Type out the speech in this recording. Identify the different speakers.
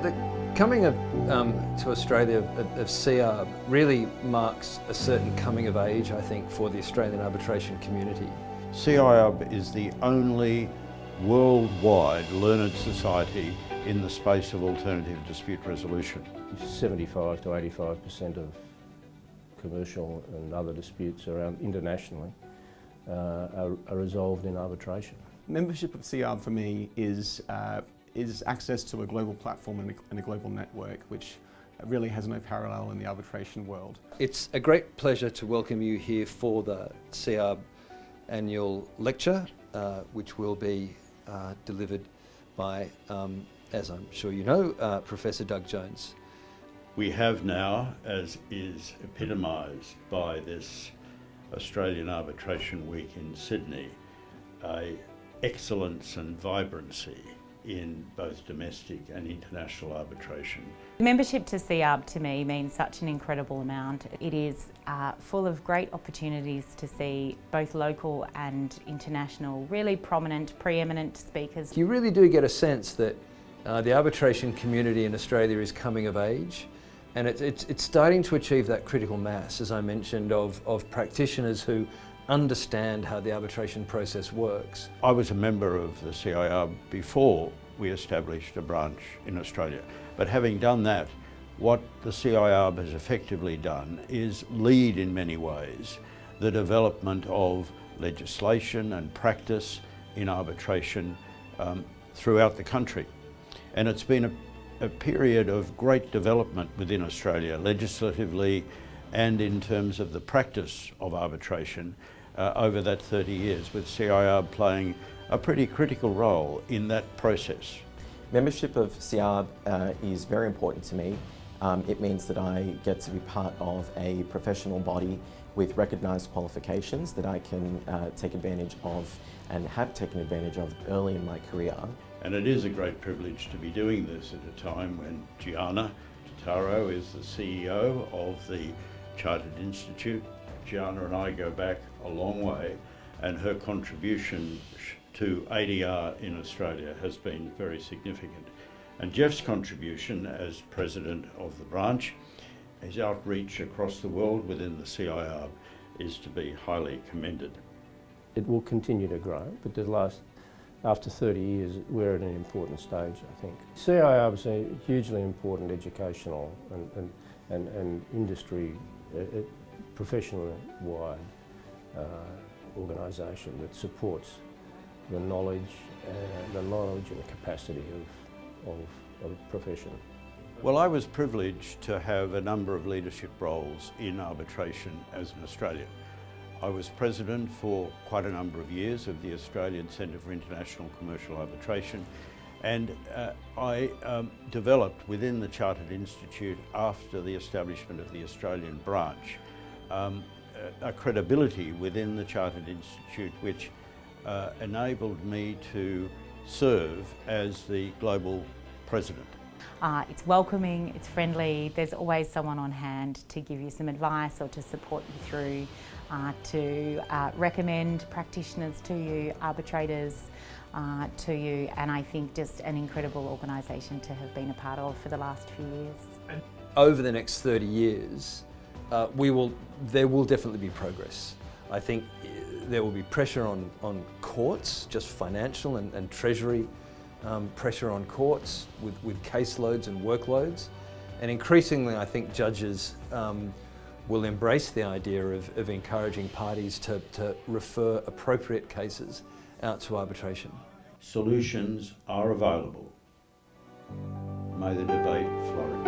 Speaker 1: The coming to Australia of Ciarb really marks a certain coming of age, I think, for the Australian arbitration community.
Speaker 2: Ciarb is the only worldwide learned society in the space of alternative dispute resolution.
Speaker 3: 75 to 85% of commercial and other disputes around internationally are resolved in arbitration.
Speaker 4: Membership of Ciarb for me is access to a global platform and a global network, which really has no parallel in the arbitration world.
Speaker 1: It's a great pleasure to welcome you here for the Ciarb annual lecture, which will be delivered by, as I'm sure you know, Professor Doug Jones.
Speaker 2: We have now, as is epitomised by this Australian Arbitration Week in Sydney, a excellence and vibrancy in both domestic and international arbitration.
Speaker 5: Membership to Ciarb to me means such an incredible amount. It is full of great opportunities to see both local and international, really prominent, preeminent speakers.
Speaker 1: You really do get a sense that the arbitration community in Australia is coming of age, and it's starting to achieve that critical mass, as I mentioned, of practitioners who understand how the arbitration process works.
Speaker 2: I was a member of the Ciarb before we established a branch in Australia, but having done that, what the Ciarb has effectively done is lead in many ways the development of legislation and practice in arbitration throughout the country. And it's been a period of great development within Australia, legislatively and in terms of the practice of arbitration over that 30 years, with Ciarb playing a pretty critical role in that process.
Speaker 6: Membership of Ciarb is very important to me. It means that I get to be part of a professional body with recognised qualifications that I can take advantage of and have taken advantage of early in my career.
Speaker 2: And it is a great privilege to be doing this at a time when Gianna Totaro is the CEO of the Chartered Institute. Gianna and I go back a long way, and her contribution to ADR in Australia has been very significant. And Jeff's contribution as president of the branch, his outreach across the world within the Ciarb, is to be highly commended.
Speaker 3: It will continue to grow, but after 30 years, we're at an important stage, I think. Ciarb is a hugely important educational and industry, professional-wide organisation that supports the knowledge and the capacity of the profession.
Speaker 2: Well, I was privileged to have a number of leadership roles in arbitration as an Australian. I was president for quite a number of years of the Australian Centre for International Commercial Arbitration, and I developed within the Chartered Institute, after the establishment of the Australian branch, a credibility within the Chartered Institute which enabled me to serve as the global president.
Speaker 5: It's welcoming, it's friendly, there's always someone on hand to give you some advice or to support you through, to recommend practitioners to you, arbitrators to you, and I think just an incredible organisation to have been a part of for the last few years.
Speaker 1: Over the next 30 years, there will definitely be progress. I think there will be pressure on courts, just financial and treasury pressure on courts with caseloads and workloads. And increasingly, I think judges will embrace the idea of encouraging parties to refer appropriate cases out to arbitration.
Speaker 2: Solutions are available. May the debate flourish.